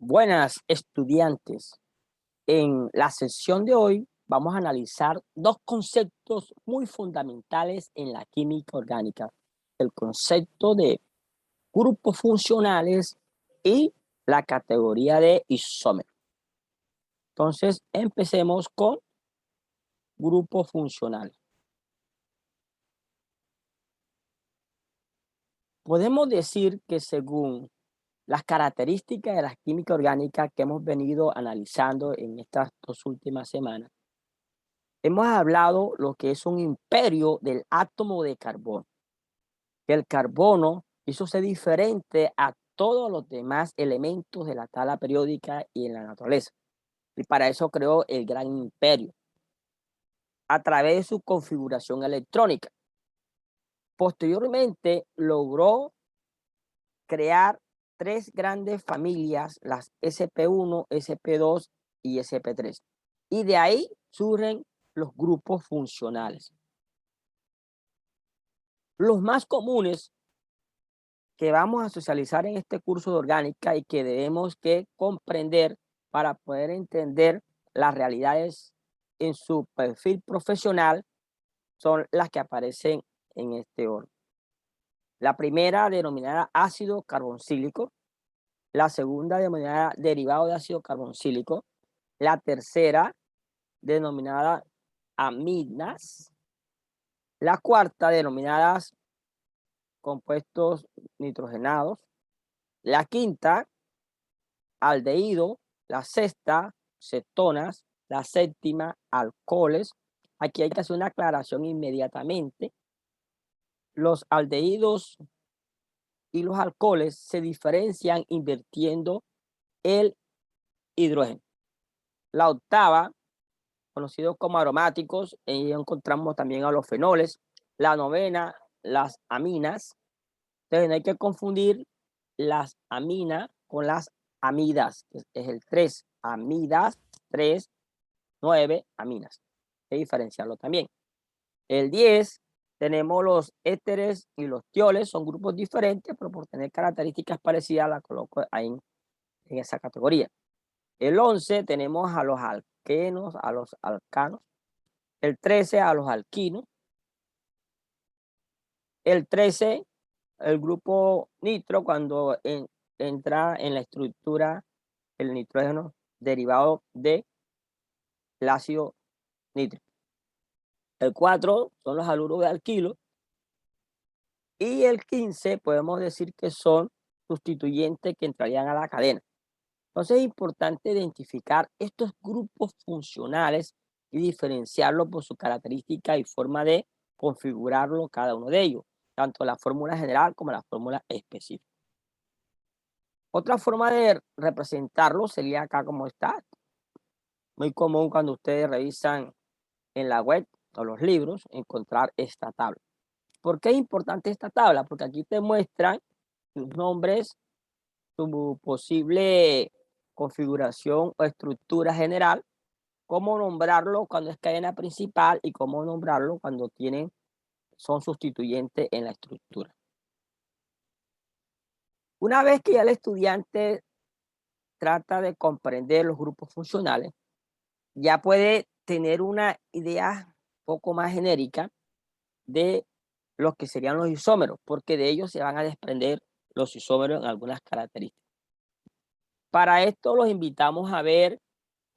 Buenas estudiantes. En la sesión de hoy vamos a analizar dos conceptos muy fundamentales en la química orgánica. El concepto de grupos funcionales y la categoría de isómero. Entonces, empecemos con grupos funcionales. Podemos decir que según las características de la química orgánica que hemos venido analizando en estas dos últimas semanas, hemos hablado lo que es un imperio del átomo de carbono. Que el carbono hizo ser diferente a todos los demás elementos de la tabla periódica y en la naturaleza. Y para eso creó el gran imperio a través de su configuración electrónica. Posteriormente logró crear tres grandes familias, las SP1, SP2 y SP3. Y de ahí surgen los grupos funcionales. Los más comunes que vamos a socializar en este curso de orgánica y que debemos que comprender para poder entender las realidades en su perfil profesional son las que aparecen en este orden. La primera denominada ácido carboncílico, la segunda denominada derivado de ácido carboncílico, la tercera denominada aminas, la cuarta denominadas compuestos nitrogenados, la quinta aldehído, la sexta cetonas, la séptima alcoholes. Aquí hay que hacer una aclaración inmediatamente. Los aldehídos y los alcoholes se diferencian invirtiendo el hidrógeno. La octava, conocidos como aromáticos, ahí encontramos también a los fenoles. La novena, las aminas. Entonces no hay que confundir las aminas con las amidas, que es el 3, amidas, 3, 9 aminas. Hay que diferenciarlo también. El 10, tenemos los éteres y los tioles, son grupos diferentes, pero por tener características parecidas la coloco ahí en esa categoría. El 11, tenemos a los alquenos, a los alcanos. El 13, a los alquinos. El 13, el grupo nitro, cuando entra en la estructura el nitrógeno derivado del ácido nítrico. El 4 son los haluros de alquilo. Y el 15 podemos decir que son sustituyentes que entrarían a la cadena. Entonces es importante identificar estos grupos funcionales y diferenciarlos por su característica y forma de configurarlo cada uno de ellos, tanto la fórmula general como la fórmula específica. Otra forma de representarlo sería acá como está. Muy común cuando ustedes revisan en la web o los libros encontrar esta tabla. ¿Por qué es importante esta tabla? Porque aquí te muestran sus nombres, su posible configuración o estructura general, cómo nombrarlo cuando es cadena principal y cómo nombrarlo cuando son sustituyentes en la estructura. Una vez que ya el estudiante trata de comprender los grupos funcionales, ya puede tener una idea un poco más genérica de los que serían los isómeros, porque de ellos se van a desprender los isómeros en algunas características. Para esto los invitamos a ver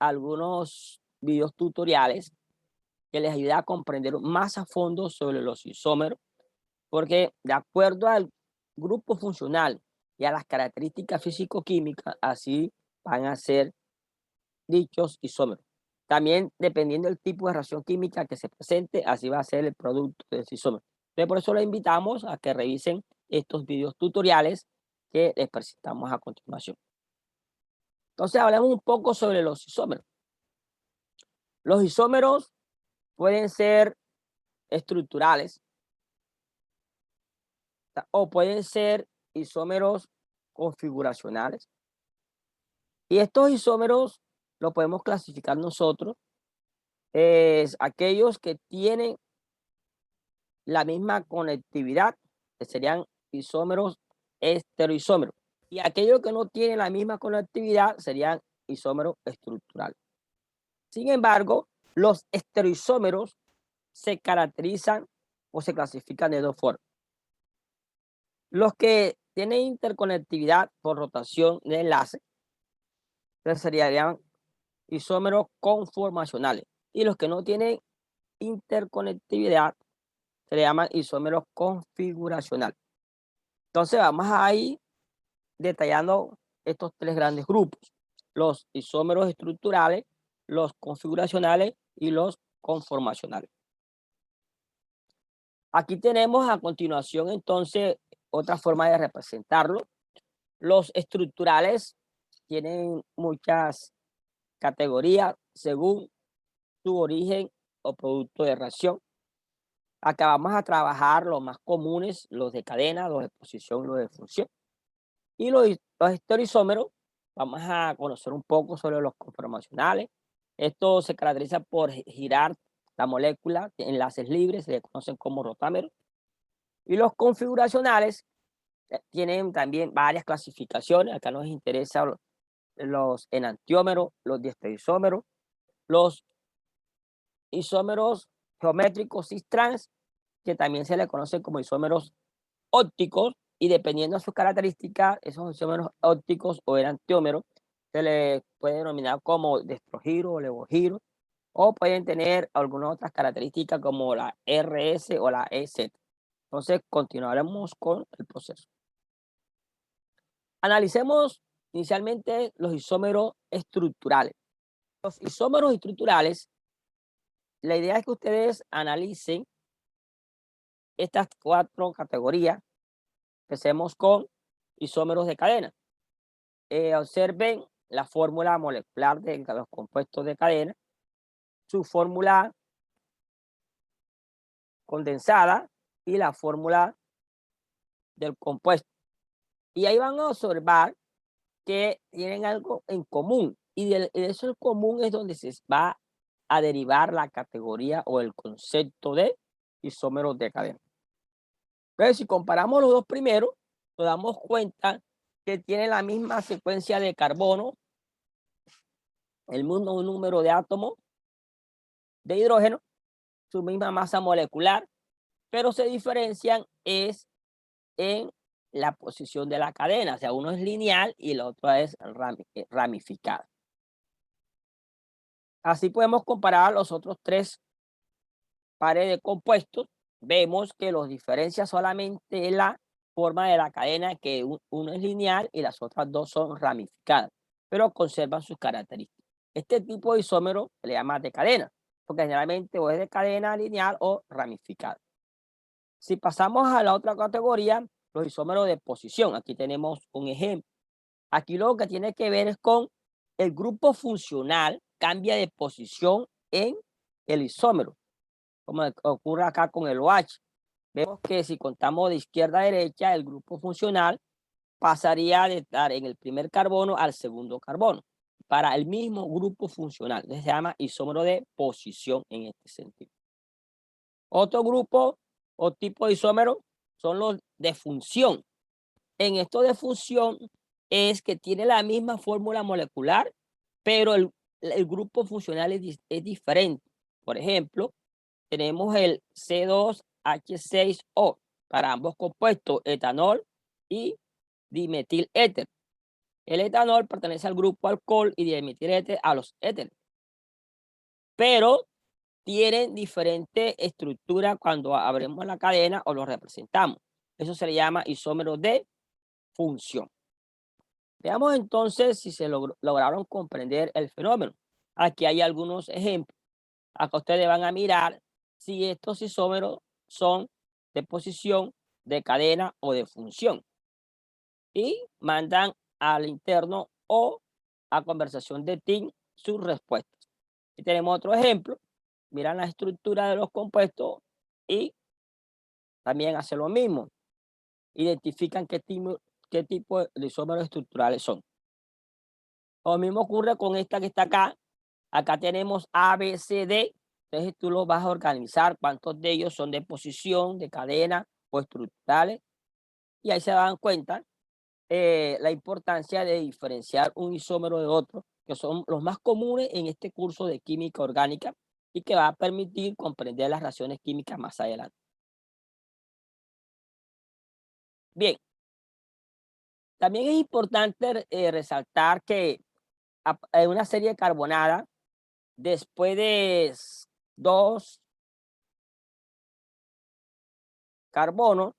algunos videos tutoriales que les ayuda a comprender más a fondo sobre los isómeros, porque de acuerdo al grupo funcional y a las características físico-químicas, así van a ser dichos isómeros. También dependiendo del tipo de reacción química que se presente, así va a ser el producto de ese isómero. Entonces, por eso les invitamos a que revisen estos videos tutoriales que les presentamos a continuación. Entonces, hablemos un poco sobre los isómeros. Los isómeros pueden ser estructurales o pueden ser isómeros configuracionales. Y estos isómeros los podemos clasificar nosotros es aquellos que tienen la misma conectividad, que serían isómeros estereoisómeros. Y aquellos que no tienen la misma conectividad serían isómeros estructurales. Sin embargo, los estereoisómeros se caracterizan o se clasifican de dos formas. Los que tienen interconectividad por rotación de enlace, entonces serían isómeros conformacionales. Y los que no tienen interconectividad se le llaman isómeros configuracionales. Entonces vamos a ir detallando estos tres grandes grupos: los isómeros estructurales, los configuracionales y los conformacionales. Aquí tenemos a continuación entonces otra forma de representarlo. Los estructurales tienen muchas categorías según su origen o producto de reacción. Acá vamos a trabajar los más comunes, los de cadena, los de posición, los de función. Y los estereoisómeros, vamos a conocer un poco sobre los conformacionales. Esto se caracteriza por girar la molécula, enlaces libres, se le conocen como rotámeros. Y los configuracionales tienen también varias clasificaciones. Acá nos interesa los enantiómeros, los diestereoisómeros, los isómeros geométricos cis-trans, que también se le conocen como isómeros ópticos, y dependiendo de sus características, esos isómeros ópticos o enantiómeros se le puede denominar como destrogiro o levogiro, o pueden tener algunas otras características como la RS o la EZ. Entonces, continuaremos con el proceso. Analicemos inicialmente los isómeros estructurales. Los isómeros estructurales, la idea es que ustedes analicen estas cuatro categorías. Empecemos con isómeros de cadena. Observen la fórmula molecular de los compuestos de cadena, su fórmula condensada y la fórmula del compuesto. Y ahí van a observar que tienen algo en común. Y de eso en común es donde se va a derivar la categoría o el concepto de isómeros de cadena. Entonces, si comparamos los dos primeros, nos damos cuenta que tienen la misma secuencia de carbono, el mismo número de átomos de hidrógeno, su misma masa molecular, pero se diferencian es en la posición de la cadena. O sea, uno es lineal y el otro es ramificado. Así podemos comparar los otros tres pares de compuestos. Vemos que los diferencia solamente en la forma de la cadena, que uno es lineal y las otras dos son ramificadas, pero conservan sus características. Este tipo de isómero se le llama de cadena, porque generalmente o es de cadena lineal o ramificada. Si pasamos a la otra categoría, los isómeros de posición, aquí tenemos un ejemplo. Aquí lo que tiene que ver es con el grupo funcional cambia de posición en el isómero, como ocurre acá con el OH. Vemos que si contamos de izquierda a derecha, el grupo funcional pasaría de estar en el primer carbono al segundo carbono, para el mismo grupo funcional. Entonces se llama isómero de posición en este sentido. Otro grupo o tipo de isómero son los de función. En esto de función es que tiene la misma fórmula molecular, pero el grupo funcional es diferente. Por ejemplo, tenemos el C2H6O para ambos compuestos, etanol y dimetiléter. El etanol pertenece al grupo alcohol y dimetiléter a los éteres, pero tienen diferente estructura cuando abrimos la cadena o lo representamos. Eso se le llama isómero de función. Veamos entonces si se lograron comprender el fenómeno. Aquí hay algunos ejemplos. Acá ustedes van a mirar si estos isómeros son de posición, de cadena o de función. Y mandan al interno o a conversación de team sus respuestas. Y tenemos otro ejemplo. Miran la estructura de los compuestos y también hacen lo mismo. Identifican qué tipo de isómeros estructurales son. Lo mismo ocurre con esta que está acá. Acá tenemos A, B, C, D. Entonces tú los vas a organizar, cuántos de ellos son de posición, de cadena o estructurales. Y ahí se dan cuenta la importancia de diferenciar un isómero de otro, que son los más comunes en este curso de química orgánica y que va a permitir comprender las reacciones químicas más adelante. Bien, también es importante resaltar que en una serie carbonada, después de dos carbonos,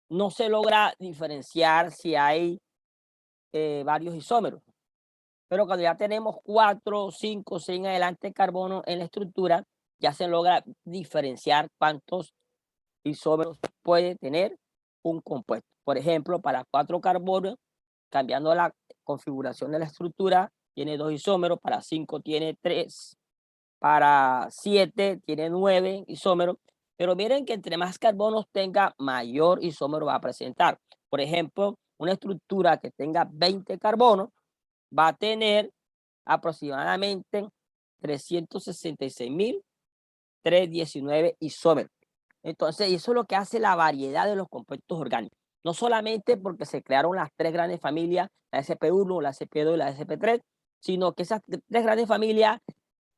no se logra diferenciar si hay varios isómeros. Pero cuando ya tenemos 4, 5, 6 en adelante carbono en la estructura, ya se logra diferenciar cuántos isómeros puede tener un compuesto. Por ejemplo, para 4 carbonos, cambiando la configuración de la estructura, tiene 2 isómeros, para 5 tiene 3, para 7 tiene 9 isómeros, pero miren que entre más carbonos tenga, mayor isómero va a presentar. Por ejemplo, una estructura que tenga 20 carbonos va a tener aproximadamente 366.319 isómeros. Entonces, eso es lo que hace la variedad de los compuestos orgánicos. No solamente porque se crearon las tres grandes familias, la SP1, la SP2 y la SP3, sino que esas tres grandes familias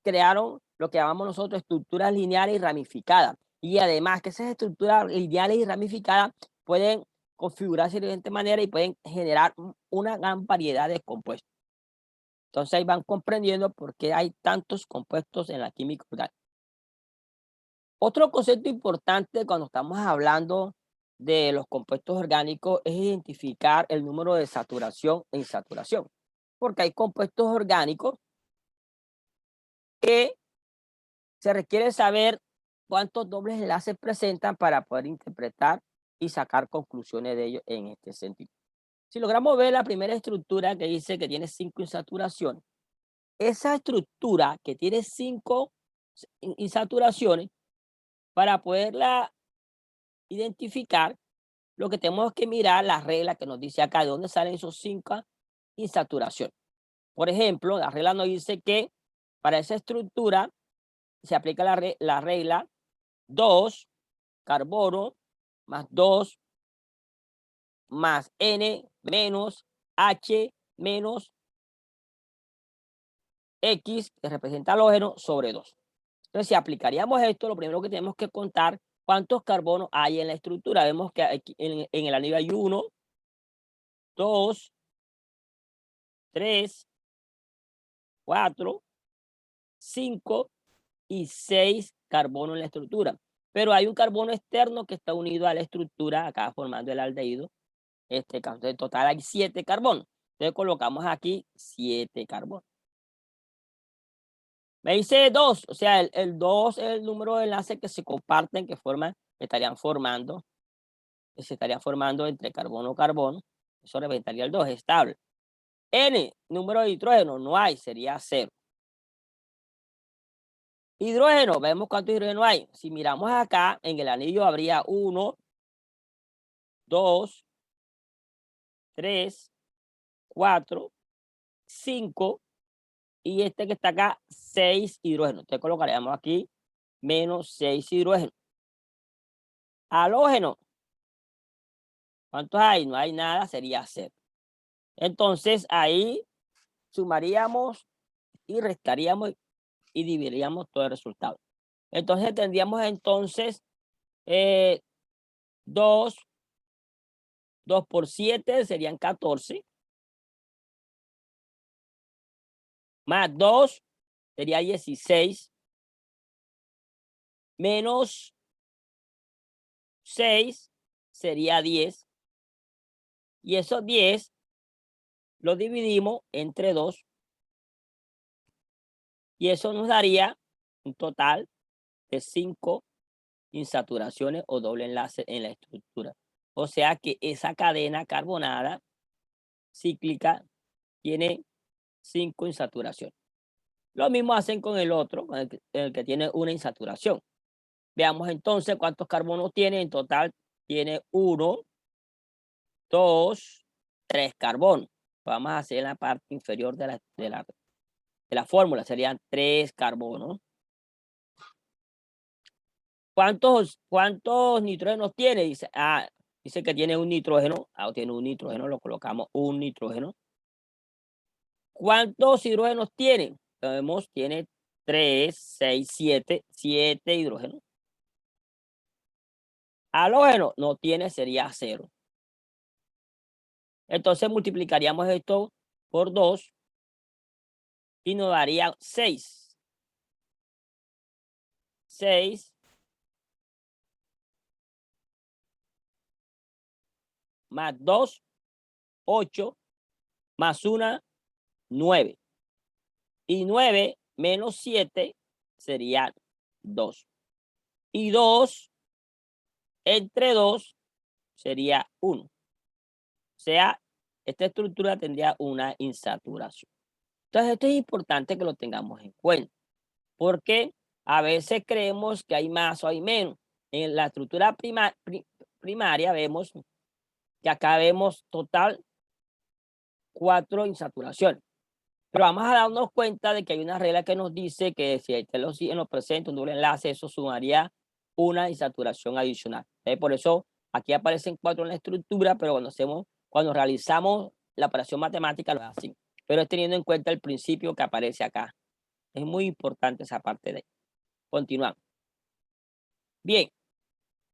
crearon lo que llamamos nosotros estructuras lineales y ramificadas. Y además que esas estructuras lineales y ramificadas pueden configurarse de diferente manera y pueden generar una gran variedad de compuestos. Entonces ahí van comprendiendo por qué hay tantos compuestos en la química orgánica. Otro concepto importante cuando estamos hablando de los compuestos orgánicos es identificar el número de saturación e insaturación, porque hay compuestos orgánicos que se requiere saber cuántos dobles enlaces presentan para poder interpretar y sacar conclusiones de ellos en este sentido. Si logramos ver la primera estructura que dice que tiene 5 insaturaciones, esa estructura que tiene 5 insaturaciones, para poderla identificar, lo que tenemos que mirar la regla que nos dice acá de dónde salen esos 5 insaturaciones. Por ejemplo, la regla nos dice que para esa estructura se aplica la regla 2 carbono más 2 más N menos H menos X, que representa halógeno, sobre 2. Entonces, si aplicaríamos esto, lo primero que tenemos que contar cuántos carbonos hay en la estructura. Vemos que aquí en el anillo hay 1, 2, 3, 4, 5 y 6 carbonos en la estructura. Pero hay un carbono externo que está unido a la estructura, acá formando el aldehído. Caso, en total hay 7 carbonos. Entonces colocamos aquí 7 carbonos. Me dice 2, o sea, el 2 es el número de enlaces que se comparten, que estarían formando entre carbono. Eso representaría el 2, estable. N, número de hidrógeno, no hay, sería 0. Hidrógeno, vemos cuánto hidrógeno hay. Si miramos acá, en el anillo habría 1, 2, 3, 4, 5, y este que está acá, 6 hidrógenos. Entonces colocaríamos aquí menos 6 hidrógenos. Halógeno, ¿cuántos hay? No hay nada, sería 0. Entonces ahí sumaríamos y restaríamos y dividiríamos todo el resultado. Entonces tendríamos entonces 2 por 7 serían 14, más 2 sería 16, menos 6 sería 10, y esos 10 los dividimos entre 2, y eso nos daría un total de 5 insaturaciones o doble enlace en la estructura. O sea que esa cadena carbonada cíclica tiene 5 insaturaciones. Lo mismo hacen con el otro, con el que tiene una insaturación. Veamos entonces cuántos carbonos tiene. En total tiene 1, 2, 3 carbonos. Vamos a hacer en la parte inferior de la fórmula. Serían 3 carbonos. ¿Cuántos nitrógenos tiene? Dice, Dice que tiene un nitrógeno. Tiene un nitrógeno, lo colocamos un nitrógeno. ¿Cuántos hidrógenos tiene? Vemos, tiene 3, 6, 7, 7 hidrógenos. Halógeno no tiene, sería 0. Entonces multiplicaríamos esto por 2 y nos daría 6. 6 más 2, 8, más 1, 9. Y 9 menos 7 sería 2. Y 2 entre 2 sería 1. O sea, esta estructura tendría una insaturación. Entonces, esto es importante que lo tengamos en cuenta, porque a veces creemos que hay más o hay menos. En la estructura primaria vemos que acá vemos total 4 insaturaciones. Pero vamos a darnos cuenta de que hay una regla que nos dice que si hay el oxígeno presente, un doble enlace, eso sumaría una insaturación adicional. Por eso aquí aparecen 4 en la estructura, pero cuando realizamos la operación matemática lo es así. Pero es teniendo en cuenta el principio que aparece acá. Es muy importante esa parte de ahí. Continuamos. Bien,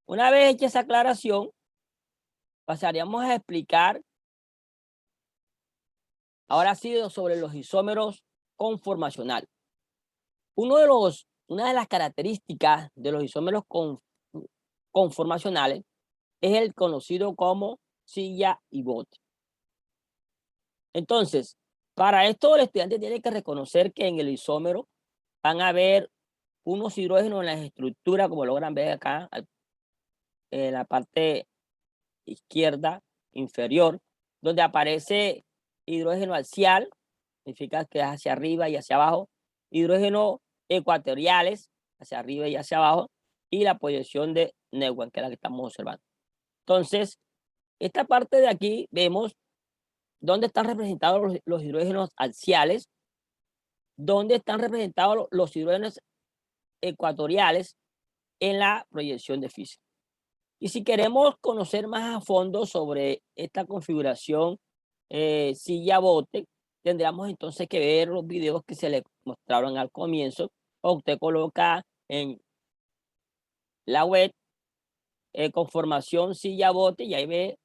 una vez hecha esa aclaración, pasaríamos a explicar ahora sí sobre los isómeros conformacionales. Una de las características de los isómeros conformacionales es el conocido como silla y bote. Entonces, para esto el estudiante tiene que reconocer que en el isómero van a haber unos hidrógenos en la estructura, como logran ver acá, en la parte izquierda inferior, donde aparece hidrógeno axial, significa que es hacia arriba y hacia abajo, hidrógeno ecuatoriales, hacia arriba y hacia abajo, y la proyección de Neumann, que es la que estamos observando. Entonces, esta parte de aquí vemos dónde están representados los hidrógenos axiales, dónde están representados los hidrógenos ecuatoriales en la proyección de Fischer. Y si queremos conocer más a fondo sobre esta configuración silla-bote, tendríamos entonces que ver los videos que se le mostraron al comienzo, o usted coloca en la web conformación silla-bote y ahí ve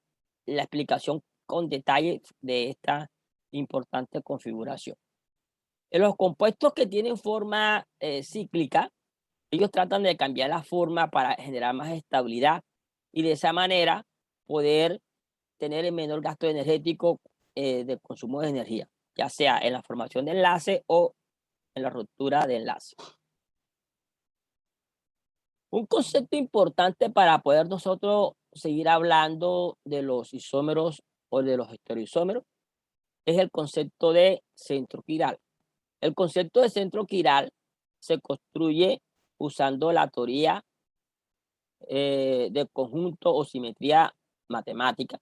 la explicación con detalle de esta importante configuración. En los compuestos que tienen forma cíclica, ellos tratan de cambiar la forma para generar más estabilidad y de esa manera poder tener el menor gasto energético de consumo de energía, ya sea en la formación de enlace o en la ruptura de enlace. Un concepto importante para poder nosotros seguir hablando de los isómeros o de los estereoisómeros es el concepto de centro quiral. El concepto de centro quiral se construye usando la teoría de conjunto o simetría matemática.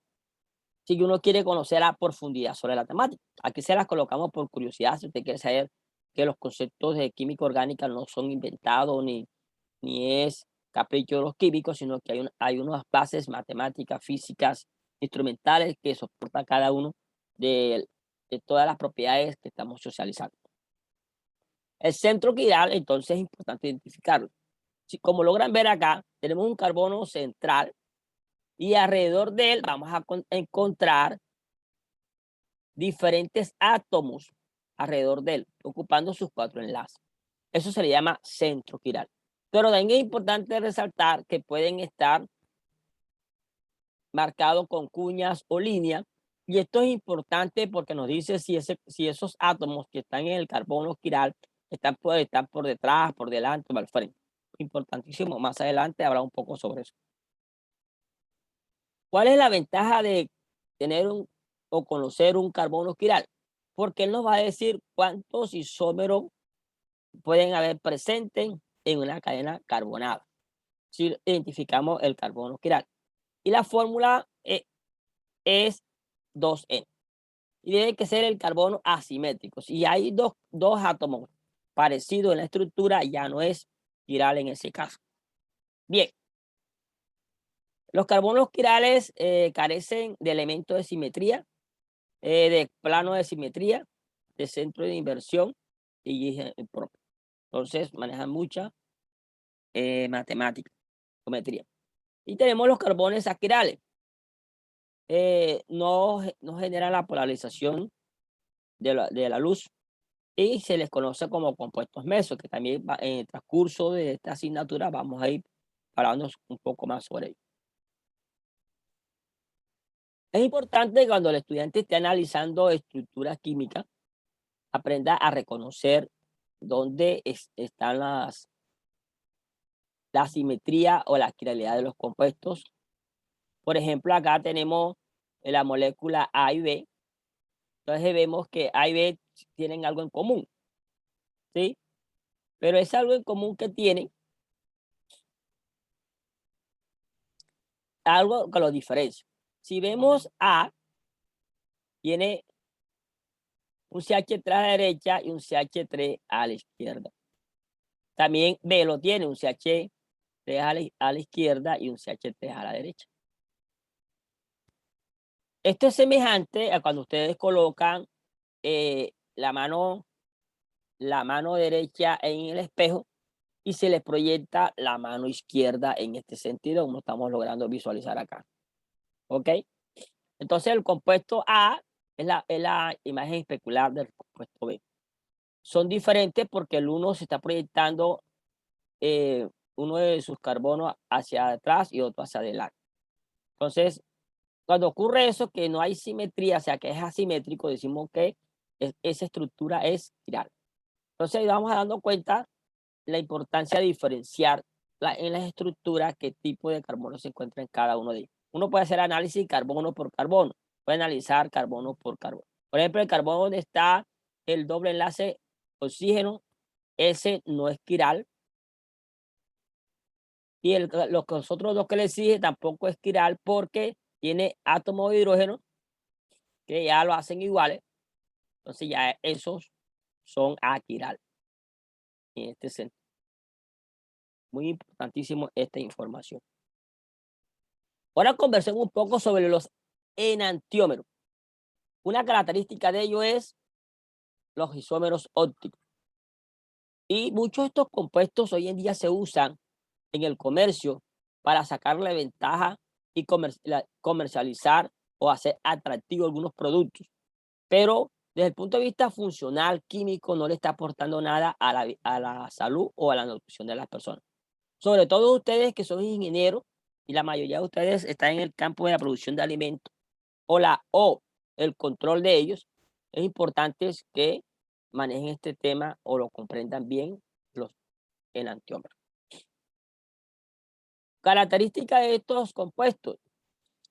Si uno quiere conocer a profundidad sobre la temática, aquí se las colocamos por curiosidad, si usted quiere saber que los conceptos de química orgánica no son inventados ni es capricho de los químicos, sino que hay unas bases matemáticas, físicas, instrumentales que soportan cada uno de todas las propiedades que estamos socializando. El centro quiral, entonces, es importante identificarlo. Si, como logran ver acá, tenemos un carbono central y alrededor de él vamos a encontrar diferentes átomos alrededor de él, ocupando sus 4 enlaces. Eso se le llama centro quiral. Pero también es importante resaltar que pueden estar marcados con cuñas o líneas, y esto es importante porque nos dice si esos átomos que están en el carbono quiral están por detrás, por delante o al frente. Importantísimo, más adelante habrá un poco sobre eso. ¿Cuál es la ventaja de tener o conocer un carbono quiral? Porque él nos va a decir cuántos isómeros pueden haber presentes en una cadena carbonada, si identificamos el carbono quiral. Y la fórmula es 2N. Y debe que ser el carbono asimétrico. Si hay dos átomos parecidos en la estructura, ya no es quiral en ese caso. Bien. Los carbonos quirales carecen de elementos de simetría, de plano de simetría, de centro de inversión y eje propio. Entonces manejan mucha matemática, geometría. Y tenemos los carbones aquirales. No generan la polarización de la luz y se les conoce como compuestos mesos, que también en el transcurso de esta asignatura vamos a ir hablando un poco más sobre ello. Es importante que cuando el estudiante esté analizando estructuras químicas, aprenda a reconocer dónde están la simetría o la quiralidad de los compuestos. Por ejemplo, acá tenemos la molécula A y B. Entonces vemos que A y B tienen algo en común, ¿sí? Pero es algo en común que tienen, algo que lo diferencia. Si vemos A, tiene un CH3 a la derecha y un CH3 a la izquierda. También B lo tiene, un CH3 a la izquierda y un CH3 a la derecha. Esto es semejante a cuando ustedes colocan la mano derecha en el espejo y se les proyecta la mano izquierda en este sentido, como estamos logrando visualizar acá. ¿Ok? Entonces el compuesto A es la imagen especular del compuesto B. Son diferentes porque el uno se está proyectando uno de sus carbonos hacia atrás y otro hacia adelante. Entonces, cuando ocurre eso, que no hay simetría, o sea, que es asimétrico, decimos que esa estructura es quiral. Entonces, ahí vamos dando cuenta la importancia de diferenciar en las estructuras qué tipo de carbono se encuentra en cada uno de ellos. Uno puede hacer análisis carbono por carbono, puede analizar carbono por carbono. Por ejemplo, el carbono donde está el doble enlace oxígeno, ese no es quiral. Y los otros dos que le sigue tampoco es quiral porque tiene átomos de hidrógeno que ya lo hacen iguales. Entonces ya esos son aquiral. En este sentido. Muy importantísimo esta información. Ahora conversemos un poco sobre los enantiómeros. Una característica de ello es los isómeros ópticos. Y muchos de estos compuestos hoy en día se usan en el comercio para sacarle ventaja y comercializar o hacer atractivos algunos productos. Pero desde el punto de vista funcional, químico, no le está aportando nada a la salud o a la nutrición de las personas. Sobre todo ustedes que son ingenieros y la mayoría de ustedes están en el campo de la producción de alimentos o el control de ellos, es importante que manejen este tema o lo comprendan bien los enantiómeros. Característica de estos compuestos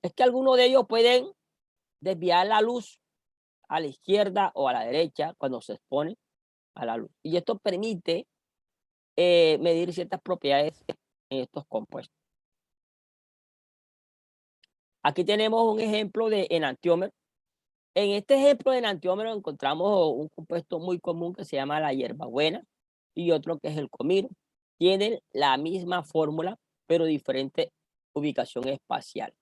es que algunos de ellos pueden desviar la luz a la izquierda o a la derecha cuando se expone a la luz. Y esto permite medir ciertas propiedades en estos compuestos. Aquí tenemos un ejemplo de enantiómero. En este ejemplo de enantiómero encontramos un compuesto muy común que se llama la hierbabuena y otro que es el comino. Tienen la misma fórmula, pero diferente ubicación espacial.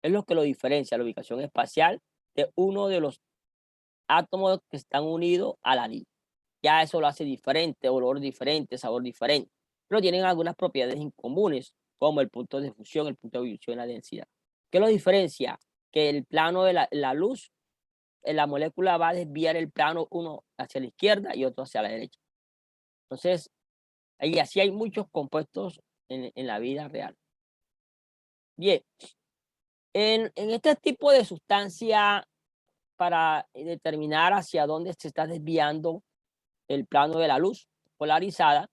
Es lo que lo diferencia, la ubicación espacial de uno de los átomos que están unidos al anillo. Ya eso lo hace diferente, olor diferente, sabor diferente, pero tienen algunas propiedades incomunes, como el punto de fusión, el punto de ebullición y la densidad. ¿Qué lo diferencia? Que el plano de la luz, la molécula va a desviar el plano uno hacia la izquierda y otro hacia la derecha. Entonces, y así hay muchos compuestos en la vida real. Bien, en este tipo de sustancia, para determinar hacia dónde se está desviando el plano de la luz polarizada,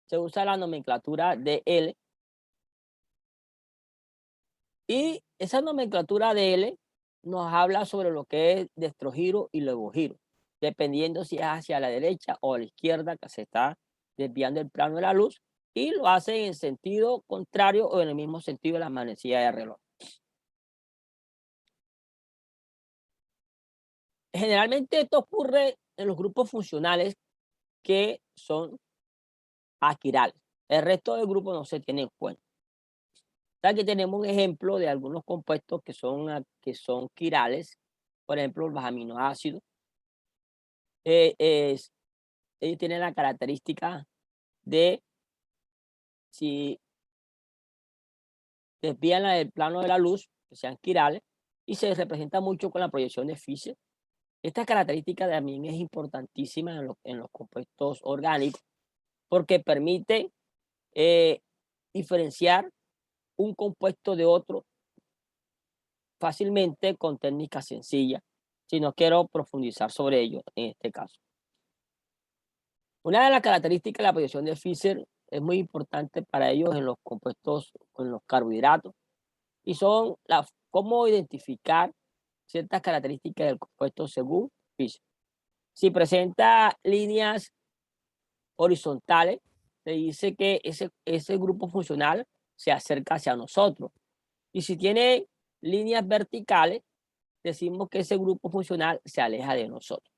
se usa la nomenclatura de L. Y esa nomenclatura de L nos habla sobre lo que es destrogiro y levogiro, dependiendo si es hacia la derecha o a la izquierda que se está desviando el plano de la luz, y lo hace en sentido contrario o en el mismo sentido de la manecilla de reloj. Generalmente esto ocurre en los grupos funcionales que son aquirales. El resto del grupo no se tiene en cuenta. Aquí tenemos un ejemplo de algunos compuestos que son quirales, por ejemplo, los aminoácidos. Eh, es- Ellos tienen la característica de, si desvían el plano de la luz, que sean quirales, y se representa mucho con la proyección de Fischer. Esta característica también es importantísima en los compuestos orgánicos porque permite eh, diferenciar un compuesto de otro fácilmente con técnicas sencillas, si no quiero profundizar sobre ello en este caso. Una de las características de la proyección de Fischer es muy importante para ellos en los compuestos, en los carbohidratos, y son cómo identificar ciertas características del compuesto según Fischer. Si presenta líneas horizontales, se dice que ese grupo funcional se acerca hacia nosotros. Y si tiene líneas verticales, decimos que ese grupo funcional se aleja de nosotros.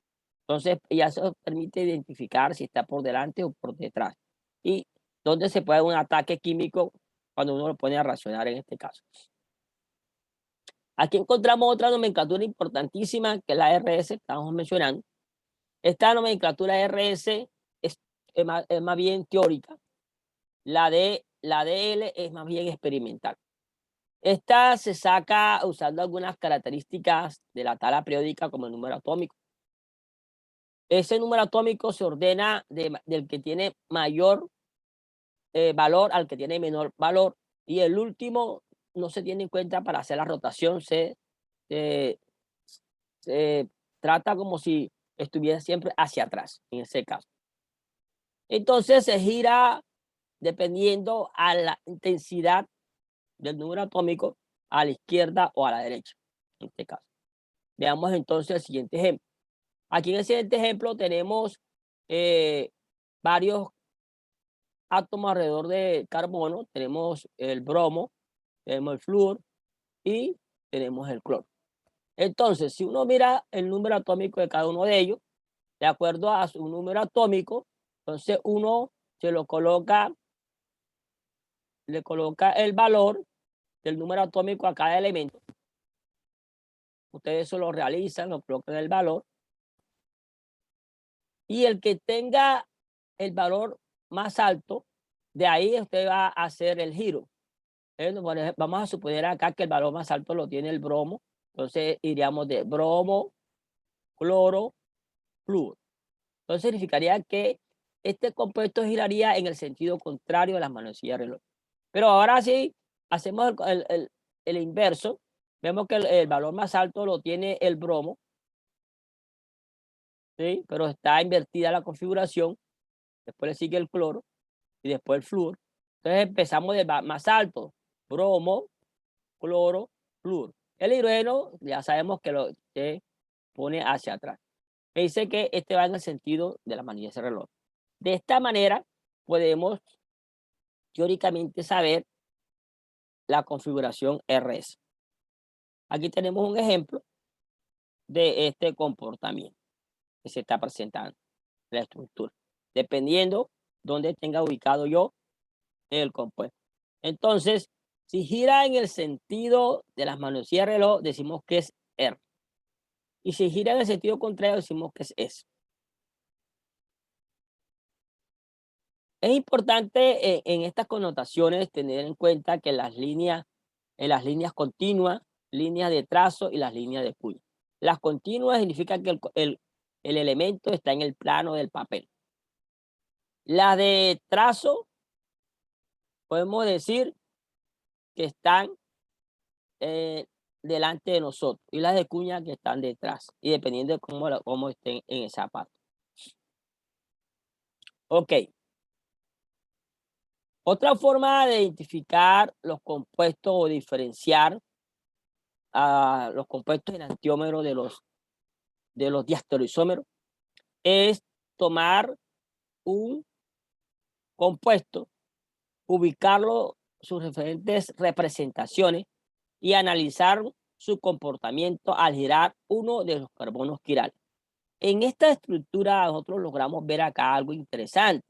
Entonces, ya se nos permite identificar si está por delante o por detrás. Y dónde se puede dar un ataque químico cuando uno lo pone a reaccionar en este caso. Aquí encontramos otra nomenclatura importantísima, que es la RS, que estamos mencionando. Esta nomenclatura RS es más bien teórica. La DL es más bien experimental. Esta se saca usando algunas características de la tabla periódica como el número atómico. Ese número atómico se ordena del que tiene mayor valor al que tiene menor valor, y el último no se tiene en cuenta para hacer la rotación. Se, se trata como si estuviera siempre hacia atrás, en ese caso. Entonces se gira dependiendo a la intensidad del número atómico, a la izquierda o a la derecha, en este caso. Veamos entonces el siguiente ejemplo. Aquí en el siguiente ejemplo tenemos varios átomos alrededor de carbono. Tenemos el bromo, tenemos el flúor y tenemos el cloro. Entonces, si uno mira el número atómico de cada uno de ellos, de acuerdo a su número atómico, entonces uno se lo coloca, le coloca el valor del número atómico a cada elemento. Ustedes eso lo realizan, lo colocan el valor. Y el que tenga el valor más alto, de ahí usted va a hacer el giro. Vamos a suponer acá que el valor más alto lo tiene el bromo. Entonces iríamos de bromo, cloro, flúor. Entonces significaría que este compuesto giraría en el sentido contrario de las manecillas de reloj. Pero ahora sí, hacemos el inverso. Vemos que el valor más alto lo tiene el bromo, ¿sí? Pero está invertida la configuración. Después le sigue el cloro y después el flúor. Entonces empezamos de más alto: bromo, cloro, flúor. El hidrógeno ya sabemos que lo se pone hacia atrás. Me dice que este va en el sentido de la manilla de reloj. De esta manera podemos teóricamente saber la configuración RS. Aquí tenemos un ejemplo de este comportamiento que se está presentando, la estructura, dependiendo dónde tenga ubicado yo el compuesto. Entonces, si gira en el sentido de las manecillas de reloj, decimos que es R. Y si gira en el sentido contrario, decimos que es S. Es importante en estas connotaciones tener en cuenta que en las líneas continuas, líneas de trazo y las líneas de puya. Las continuas significan que el elemento está en el plano del papel. Las de trazo, podemos decir que están delante de nosotros, y las de cuña que están detrás, y dependiendo de cómo estén en esa parte. Ok. Otra forma de identificar los compuestos o diferenciar a los compuestos enantiómeros de los diastereoisómeros es tomar un compuesto, ubicarlo, sus diferentes representaciones y analizar su comportamiento al girar uno de los carbonos quirales. En esta estructura nosotros logramos ver acá algo interesante.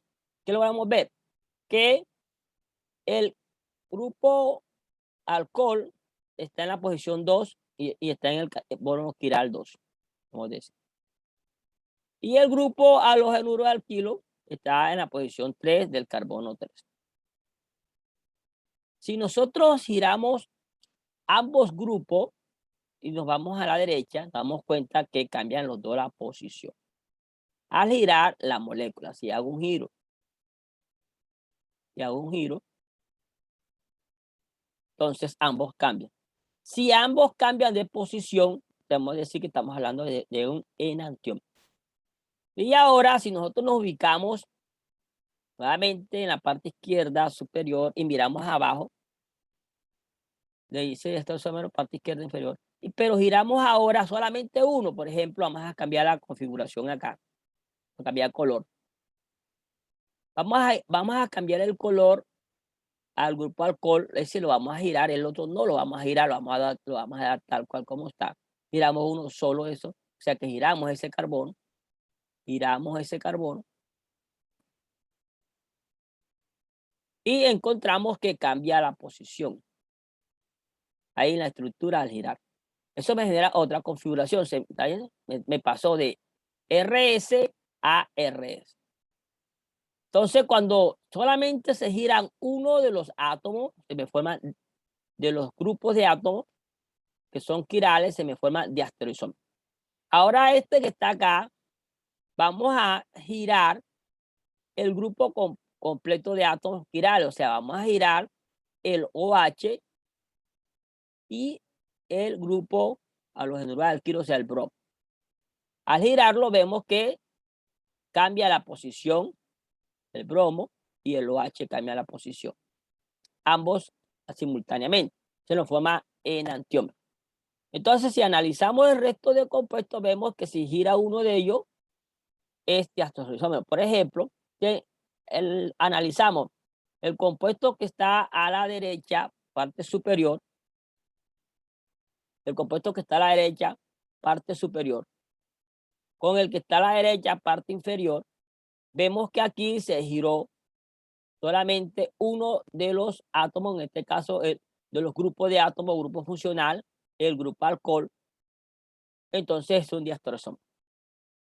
¿Qué logramos ver? Que el grupo alcohol está en la posición 2 y está en el carbono quiral 2, como decía. Y el grupo halógeno de alquilo está en la posición 3 del carbono 3. Si nosotros giramos ambos grupos y nos vamos a la derecha, nos damos cuenta que cambian los dos la posición. Al girar la molécula, si hago un giro y hago un giro, entonces ambos cambian. Si ambos cambian de posición, podemos decir que estamos hablando de un enantiómero. Y ahora, si nosotros nos ubicamos nuevamente en la parte izquierda superior y miramos abajo, le dice esto es la parte izquierda inferior, pero giramos ahora solamente uno. Por ejemplo, vamos a cambiar la configuración acá, a cambiar color. Vamos a cambiar el color al grupo alcohol, ese lo vamos a girar, el otro no lo vamos a girar, lo vamos a dar tal cual como está. Giramos uno solo eso, o sea que giramos ese carbono y encontramos que cambia la posición ahí en la estructura al girar. Eso me genera otra configuración, me pasó de RS a RS. Entonces, cuando solamente se giran uno de los átomos, se me forman de los grupos de átomos que son quirales, se me forma diastereoisómero. Ahora este que está acá, vamos a girar el grupo completo de átomos quirales, o sea, vamos a girar el OH y el grupo halógeno de alquilo, o sea, el bromo. Al girarlo vemos que cambia la posición el bromo y el OH cambia la posición. Ambos simultáneamente. Se nos forma enantiómero. Entonces, si analizamos el resto de compuestos, vemos que si gira uno de ellos, es diastereoisómero. Por ejemplo, analizamos el compuesto que está a la derecha, parte superior, el compuesto que está a la derecha, parte superior, con el que está a la derecha, parte inferior, vemos que aquí se giró solamente uno de los átomos, en este caso de los grupos de átomos, grupo funcional, el grupo alcohol, entonces es un diastereoisómero.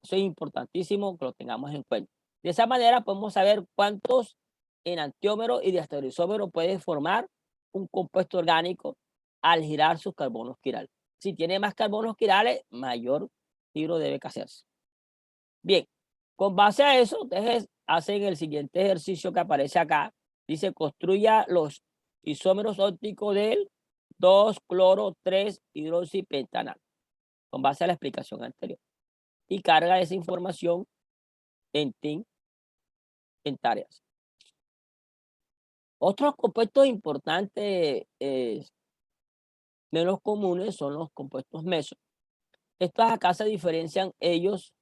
Eso es importantísimo que lo tengamos en cuenta. De esa manera podemos saber cuántos enantiómeros y diastereoisómeros puede formar un compuesto orgánico al girar sus carbonos quirales. Si tiene más carbonos quirales, mayor giro debe que hacerse. Bien, con base a eso, ustedes hacen el siguiente ejercicio que aparece acá. Dice, construya los isómeros ópticos del 2-cloro-3-hidroxipentanal, con base a la explicación anterior. Y carga esa información en tareas. Otros compuestos importantes menos comunes son los compuestos mesos. Estos acá se diferencian es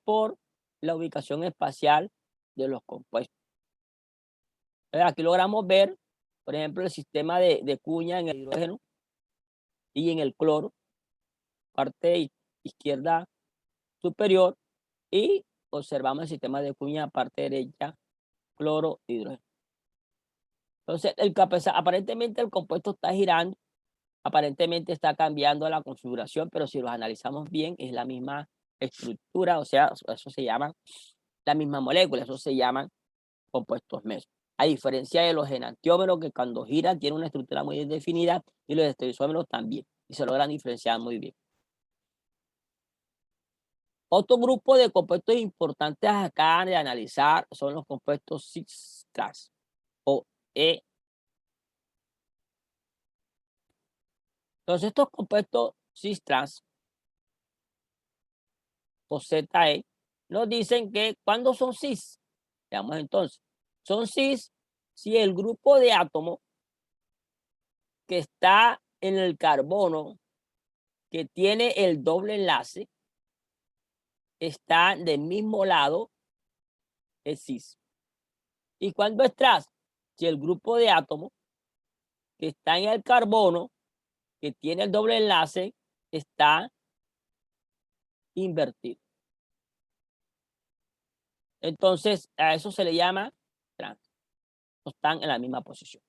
por la ubicación espacial de los compuestos. Aquí logramos ver, por ejemplo, el sistema de cuña en el hidrógeno y en el cloro, parte izquierda superior, y observamos el sistema de cuña, parte derecha, cloro, hidrógeno. Entonces, aparentemente el compuesto está girando, aparentemente está cambiando la configuración, pero si los analizamos bien, es la misma estructura, o sea, eso se llama la misma molécula, eso se llaman compuestos mesos. A diferencia de los enantiómeros, que cuando giran tienen una estructura muy definida, y los estereoisómeros también, y se logran diferenciar muy bien. Otro grupo de compuestos importantes acá de analizar son los compuestos cis-trans o E. Entonces, estos compuestos cis-trans o ZE nos dicen que cuando son cis, veamos entonces, son cis si el grupo de átomos que está en el carbono que tiene el doble enlace está del mismo lado, es cis. Y cuando es trans, si el grupo de átomos que está en el carbono que tiene el doble enlace está invertido. Entonces, a eso se le llama trans. No están en la misma posición.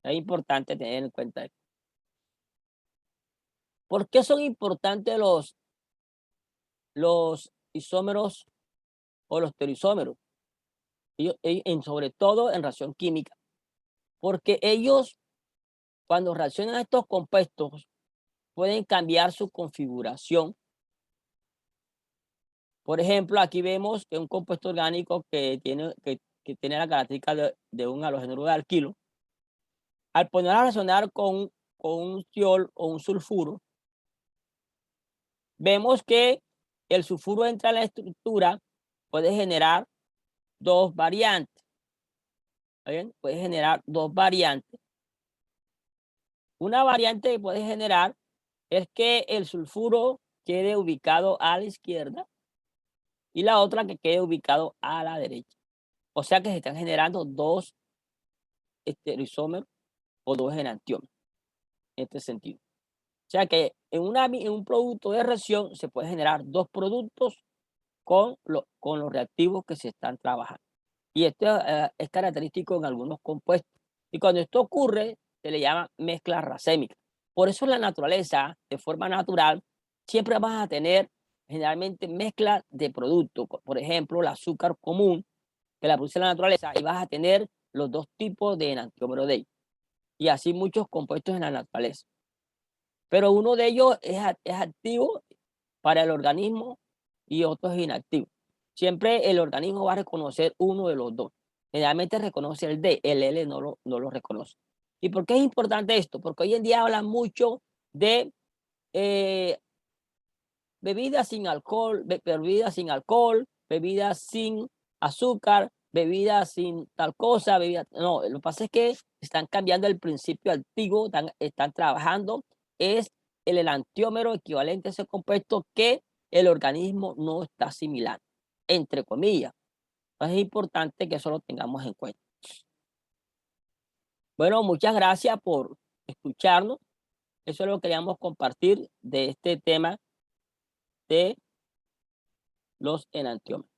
Es importante tener en cuenta esto. ¿Por qué son importantes los isómeros o los terisómeros? Sobre todo en reacción química, porque ellos, cuando reaccionan a estos compuestos, pueden cambiar su configuración. Por ejemplo, aquí vemos que un compuesto orgánico que tiene la característica de un halogénuro de alquilo, al ponerlo a reaccionar con un tiol o un sulfuro, vemos que el sulfuro entra en la estructura, puede generar dos variantes. ¿Está bien? Puede generar dos variantes. Una variante que puede generar es que el sulfuro quede ubicado a la izquierda y la otra que quede ubicado a la derecha. O sea que se están generando dos estereoisómeros o dos enantiómeros en este sentido. O sea que en un producto de reacción se puede generar dos productos con los reactivos que se están trabajando. Y esto es característico en algunos compuestos. Y cuando esto ocurre, se le llama mezcla racémica. Por eso en la naturaleza, de forma natural, siempre vas a tener generalmente mezcla de productos. Por ejemplo, el azúcar común, que la produce la naturaleza, y vas a tener los dos tipos de enantiómero de ellos. Y así muchos compuestos en la naturaleza. Pero uno de ellos es activo para el organismo y otro es inactivo. Siempre el organismo va a reconocer uno de los dos. Generalmente reconoce el D, el L no lo reconoce. ¿Y por qué es importante esto? Porque hoy en día hablan mucho de eh, bebidas sin alcohol, bebidas sin alcohol, bebidas sin azúcar, bebidas sin tal cosa, bebidas. No, lo que pasa es que están cambiando el principio activo, están trabajando, es el enantiómero equivalente a ese compuesto que el organismo no está asimilando, entre comillas. Entonces es importante que eso lo tengamos en cuenta. Bueno, muchas gracias por escucharnos. Eso es lo que queríamos compartir de este tema de los enantiómeros.